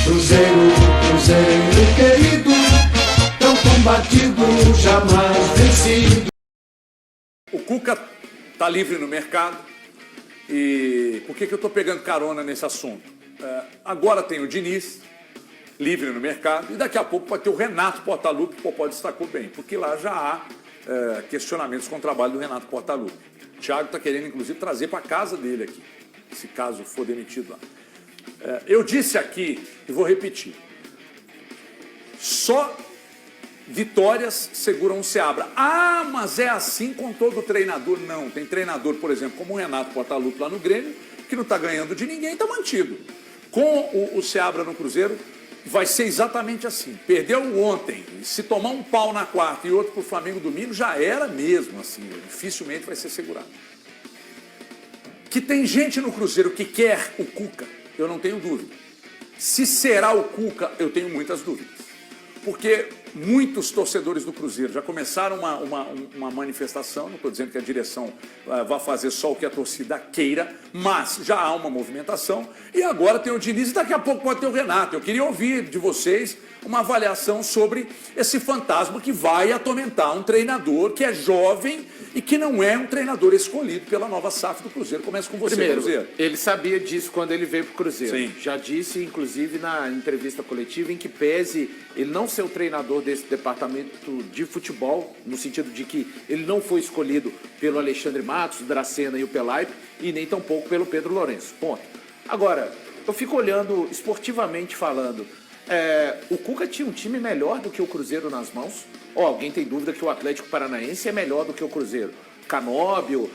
Cruzeiro, Cruzeiro querido, tão combatido, jamais vencido. O Cuca está livre no mercado. E por que eu estou pegando carona nesse assunto? Agora tem o Diniz, livre no mercado, e daqui a pouco vai ter o Renato Portaluppi, que o Popó destacou bem, porque lá já há questionamentos com o trabalho do Renato Portaluppi. O Thiago está querendo, inclusive, trazer para a casa dele aqui, se caso for demitido lá. Eu disse aqui, e vou repetir, só vitórias seguram o Seabra. Ah, mas é assim com todo treinador? Não, tem treinador, por exemplo, como o Renato Portaluppi lá no Grêmio, que não está ganhando de ninguém e está mantido. Com o Seabra no Cruzeiro, vai ser exatamente assim. Perdeu ontem, se tomar um pau na quarta e outro para o Flamengo domingo, já era mesmo assim, dificilmente vai ser segurado. Que tem gente no Cruzeiro que quer o Cuca, eu não tenho dúvida. Se será o Cuca, eu tenho muitas dúvidas. Porque muitos torcedores do Cruzeiro já começaram uma manifestação, não estou dizendo que a direção vai fazer só o que a torcida queira, mas já há uma movimentação e agora tem o Diniz e daqui a pouco pode ter o Renato. Eu queria ouvir de vocês uma avaliação sobre esse fantasma que vai atormentar um treinador que é jovem e que não é um treinador escolhido pela nova SAF do Cruzeiro. Começa com você, Primeiro, Cruzeiro. ele sabia disso quando ele veio para o Cruzeiro. Sim. Já disse, inclusive, na entrevista coletiva, em que pese ele não ser o treinador desse departamento de futebol, no sentido de que ele não foi escolhido pelo Alexandre Matos, Dracena e o Pelaipe, e nem tampouco pelo Pedro Lourenço. Ponto. Agora, eu fico olhando esportivamente falando, o Cuca tinha um time melhor do que o Cruzeiro nas mãos. Alguém tem dúvida que o Atlético Paranaense é melhor do que o Cruzeiro? Canóbio,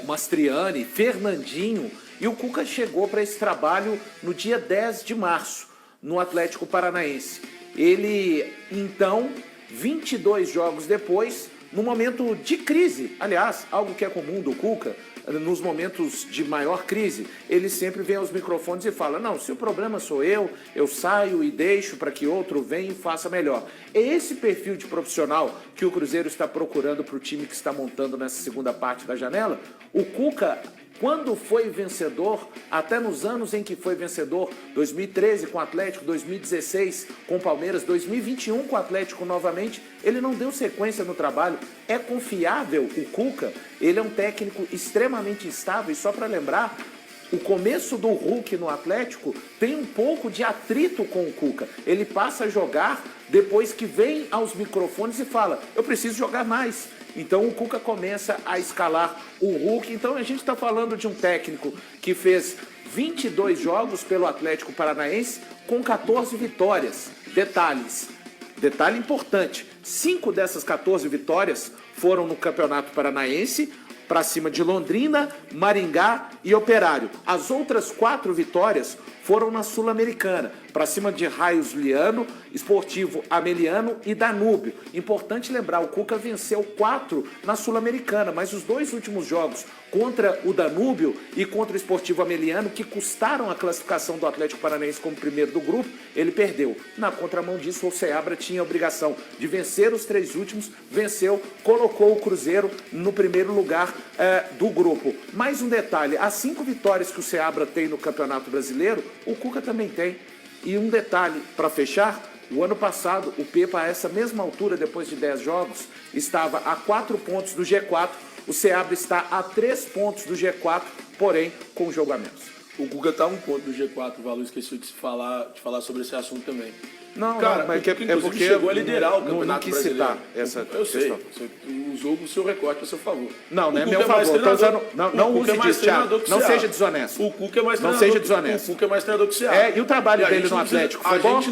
Mastriani, Fernandinho. E o Cuca chegou para esse trabalho no dia 10 de março, no Atlético Paranaense. Ele, então, 22 jogos depois, no momento de crise, aliás, algo que é comum do Cuca, nos momentos de maior crise, ele sempre vem aos microfones e fala, não, se o problema sou eu saio e deixo para que outro venha e faça melhor. É esse perfil de profissional que o Cruzeiro está procurando para o time que está montando nessa segunda parte da janela. O Cuca, quando foi vencedor, até nos anos em que foi vencedor, 2013 com o Atlético, 2016 com o Palmeiras, 2021 com o Atlético novamente, ele não deu sequência no trabalho. É confiável o Cuca, ele é um técnico extremamente estável, e só para lembrar, o começo do Hulk no Atlético tem um pouco de atrito com o Cuca. Ele passa a jogar depois que vem aos microfones e fala, eu preciso jogar mais. Então o Cuca começa a escalar o Hulk. Então a gente está falando de um técnico que fez 22 jogos pelo Atlético Paranaense com 14 vitórias. Detalhe importante, 5 dessas 14 vitórias foram no Campeonato Paranaense, para cima de Londrina, Maringá e Operário. As outras 4 vitórias foram na Sul-Americana, para cima de Raios Liano, Esportivo Ameliano e Danúbio. Importante lembrar, o Cuca venceu 4 na Sul-Americana, mas os 2 últimos jogos contra o Danúbio e contra o Esportivo Ameliano, que custaram a classificação do Atlético Paranaense como primeiro do grupo, ele perdeu. Na contramão disso, o Seabra tinha a obrigação de vencer os 3 últimos, venceu, colocou o Cruzeiro no primeiro lugar do grupo. Mais um detalhe, as 5 vitórias que o Seabra tem no Campeonato Brasileiro, o Cuca também tem. E um detalhe para fechar, o ano passado o Pepa, a essa mesma altura, depois de 10 jogos, estava a 4 pontos do G4, o Seabra está a 3 pontos do G4, porém com um jogo a menos. O Cuca está a 1 ponto do G4, o Valu esqueceu de falar sobre esse assunto também. Não, cara, mas é porque chegou a liderar o Campeonato não quis Brasileiro. citar essa Eu sei, questão. você usou o seu recorte a seu favor. Não, não é meu favor. Não use disso, Thiago. Não seja desonesto. O Cuca é mais não treinador. seja desonesto. O Cuca é mais treinador que o Ceará. E o trabalho dele no Atlético foi bom? A gente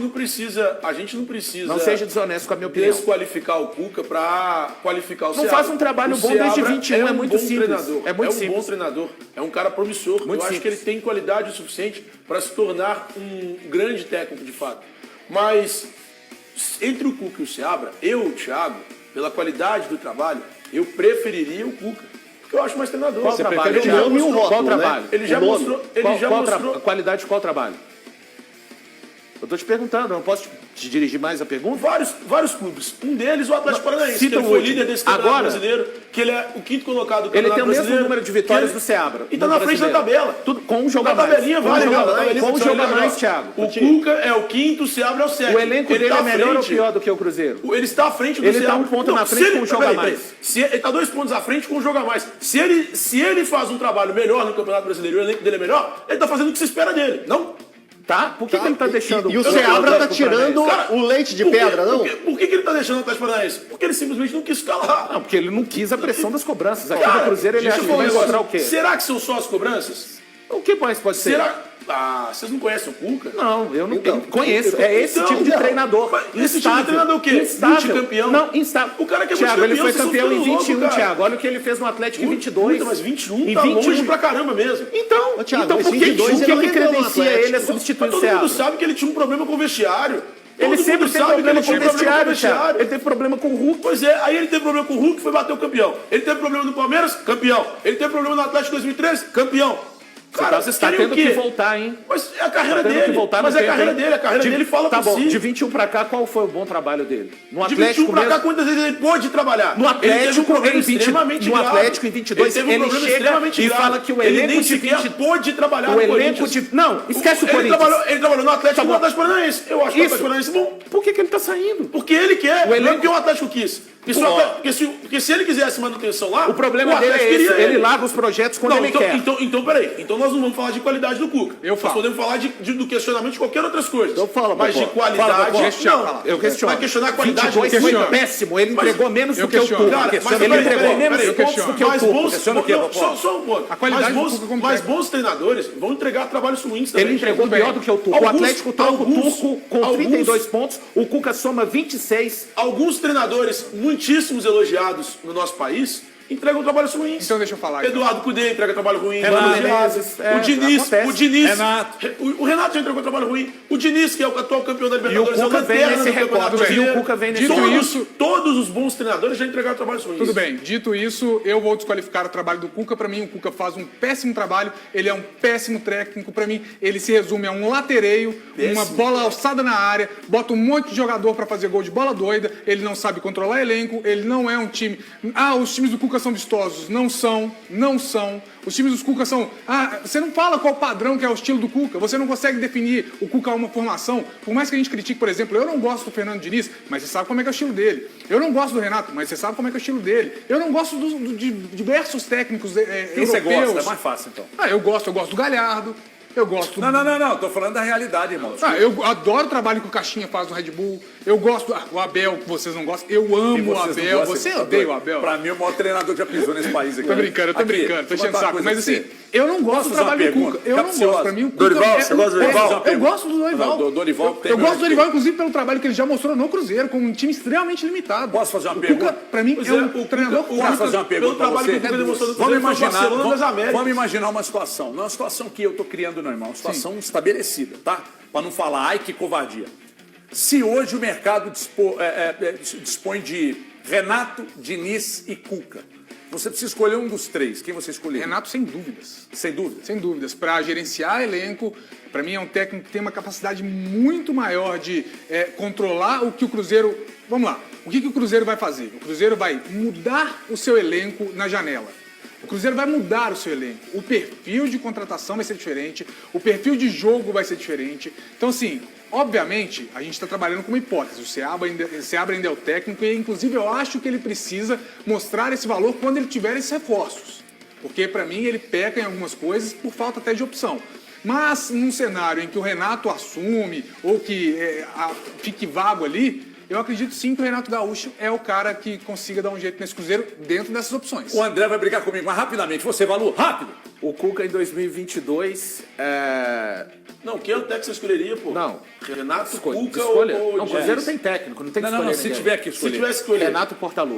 não precisa. Não seja desonesto com a minha opinião. Desqualificar o Cuca para qualificar o Ceará. Não faz um trabalho bom desde 21, é muito simples. É muito simples. É um bom treinador. É um cara promissor. Eu acho que ele tem qualidade o suficiente para se tornar um grande técnico de fato. Mas entre o Cuca e o Seabra, eu, Thiago, pela qualidade do trabalho, eu preferiria o Cuca. Porque eu acho mais treinador. Qual trabalho? Qual trabalho? Ele já mostrou. Qualidade de qual trabalho? Eu tô te perguntando, eu não posso te dirigir mais a pergunta? Vários clubes. Um deles, o Atlético Paranaense, cita que ele o foi último. líder desse campeonato Agora, brasileiro, que ele é o 5º colocado do Ele campeonato tem o mesmo brasileiro. número de vitórias que do Seabra. E tá no na frente da brasileiro. tabela. Tudo, com um jogo a Na mais. tabelinha Com um vai jogo a legal, mais. Com um jogo a mais, Thiago. O Cuca é o 5º, o Seabra é o 7º. O elenco dele tá é à melhor ou frente. pior do que o Cruzeiro? Ele está à frente do Ele tá Seabra. um ponto na frente com um jogo a mais. Ele está 2 pontos à frente com um jogo a mais. Se ele faz um trabalho melhor no Campeonato Brasileiro e o elenco dele é melhor, ele está fazendo o que se espera dele. Não? Tá? Por que ele tá deixando... E o Seabra tá tirando Cara, o leite de pedra, não? Por que ele está deixando o Atlético Paranaense? Porque ele simplesmente não quis escalar. Não, porque ele não quis a pressão das cobranças. Aqui Cara, no Cruzeiro ele deixa acha eu que falar vai um negócio. encontrar o quê? Será que são só as cobranças? O que pode ser? Será? Ah, vocês não conhecem o Cuca? Não, eu não Então, conheço. É esse então, tipo de não. treinador. Mas esse tipo de treinador é o quê? Instável. Multicampeão? Não, instável. O cara que é Thiago, ele multicampeão, foi vocês campeão em estão ficando 21, louco, cara. Thiago. Olha o que ele fez no Atlético em 22. Puta, mas 21 em tá 21. longe pra caramba mesmo. Então, Ô, Thiago, então mas por que 22 o que, ele que não rendeu no credencia Atlético. ele a Mas substituir o todo mundo Seabra? sabe que ele tinha um problema com o vestiário. Ele Todo sempre mundo teve sabe que problema ele com o tinha problema vestiário, Thiago. Ele teve problema com o Hulk. Pois é, aí ele teve problema com o Hulk, foi bater o campeão. Ele teve problema no Palmeiras, campeão. Ele teve problema no Atlético 2013, campeão. Cara, vocês tá querem o tendo quê? que voltar, hein? Mas é a carreira Tá tendo dele. que voltar Mas no é a tempo, carreira hein? dele, a carreira dele fala Tá por bom, si. de 21 pra cá, qual foi o bom trabalho dele? No De Atlético 21 pra cá, mesmo? quantas vezes ele pôde trabalhar? No Ele teve um Atlético, problema em 20, extremamente no grave. Atlético em 22, ele teve um problema chega extremamente e grave. fala que o ele elenco nem de sequer 20 pôde trabalhar o no elenco Corinthians. de... Não, esquece o Ele Corinthians. trabalhou no Atlético Tá e no bom. Atlético Paranaense. Eu acho que o Isso. Atlético Paranaense é bom. Por que ele tá saindo? Porque ele quer, O não é elenco- porque o Atlético quis. Porque se ele quisesse manutenção lá, O problema o dele Atlético é esse, queria ele larga os projetos quando Não, ele quer. então, peraí. Então nós não vamos falar de qualidade do Cuca. Eu falo. Nós podemos falar do questionamento de qualquer outras coisas. Então fala, Mas de Popó. qualidade... Fala, Popó. Deixa eu não, falar. Eu questiono. Vai questionar a qualidade 22 do foi Cuca. péssimo, ele entregou menos eu do que o questiono. Tuca. Cara, mas Ele peraí, entregou peraí, menos peraí, pontos questiono. do que o Mas Tuca. bons... Questiona o quê, não, Popó? só um ponto. A qualidade Mas do Cuca como mas técnico. bons treinadores vão entregar trabalhos ruins também. Ele entregou Tudo bem. pior do que o Tuca. O Atlético troca o alguns- Turco com 32 pontos, o Cuca soma 26. Alguns treinadores muitíssimos elogiados no nosso país entregam trabalhos ruins. Então deixa eu falar. então. Eduardo Cudê entrega trabalho ruim. Renato Mano Menezes, Menezes, é, o Diniz, acontece. Renato. o Renato já entregou trabalho ruim. O Diniz, que é o atual campeão da E o Libertadores, Cuca é vem lanterna nesse do Campeonato recorde. E Brasileiro. o Cuca vem nesse Dito recorde. isso- Todos os bons treinadores já entregaram trabalhos ruins. Tudo bem, dito isso, eu vou desqualificar o trabalho do Cuca. Para mim, o Cuca faz um péssimo trabalho, ele é um péssimo técnico. Para mim, ele se resume a um latereio, uma bola alçada na área, bota um monte de jogador para fazer gol de bola doida, ele não sabe controlar elenco, ele não é um time... Ah, os times do Cuca são vistosos. Não são. Os times dos Cuca são... Ah, você não fala qual padrão que é o estilo do Cuca, você não consegue definir o Cuca a uma formação. Por mais que a gente critique, por exemplo, eu não gosto do Fernando Diniz, mas você sabe como é que é o estilo dele. Eu não gosto do Renato, mas você sabe como é que é o estilo dele. Eu não gosto de diversos técnicos Quem você europeus. gosta? É mais fácil, então. Ah, eu gosto do Galhardo, eu gosto... Não, tô falando da realidade, irmão. Eu adoro o trabalho que o Caixinha faz no Red Bull. Eu gosto... o Abel, que vocês não gostam. Eu amo o Vocês não Abel. gostam, Você tá odeia doido. o Abel. Pra mim, o maior treinador que já pisou nesse país aqui. Tô brincando, tô tá enchendo o saco. Mas assim, eu não gosto do fazer uma trabalho do pergunta Cuca. Eu não capciosa? gosto. Pra mim, o Cuca Dorival, você gosta do Dorival? Eu gosto do Dorival. Não, do Dorival tem Eu meu gosto do Dorival, inclusive, pelo trabalho que ele já mostrou no Cruzeiro, com um time extremamente limitado. Posso fazer uma O pergunta? Cuca, pra mim, Pois é um o treinador Cuca- forte. Posso fazer uma pergunta Pelo trabalho pra que o você? Cuca demonstrou no Vamos Cruzeiro, foi imaginar, Barcelona das Américas. vamos imaginar uma situação. Não é uma situação que eu tô criando, não, irmão. Uma situação estabelecida, tá? Pra não falar, ai, que covardia. Se hoje o mercado dispõe de Renato, Diniz e Cuca, você precisa escolher um dos três. Quem você escolher? Renato, sem dúvidas. Sem dúvida. Sem dúvidas. Para gerenciar elenco, para mim é um técnico que tem uma capacidade muito maior de controlar o que o Cruzeiro... Vamos lá. O que o Cruzeiro vai fazer? O Cruzeiro vai mudar o seu elenco na janela. O Cruzeiro vai mudar o seu elenco. O perfil de contratação vai ser diferente. O perfil de jogo vai ser diferente. Então, assim, obviamente, a gente está trabalhando com uma hipótese. O Seabra ainda é o técnico e, inclusive, eu acho que ele precisa mostrar esse valor quando ele tiver esses reforços. Porque, para mim, ele peca em algumas coisas por falta até de opção. Mas, num cenário em que o Renato assume ou que fique vago ali, eu acredito sim que o Renato Gaúcho é o cara que consiga dar um jeito nesse Cruzeiro dentro dessas opções. O André vai brigar comigo, mas rapidamente. Você, Valu, rápido. O Cuca em 2022 Não, quem é o técnico que você escolheria, pô? Não. Renato, escolha. Cuca escolha. ou Não, o Cruzeiro tem técnico, não tem que Não, escolher se ninguém. tiver que Se escolher. tivesse que escolher. Renato Portaluppi.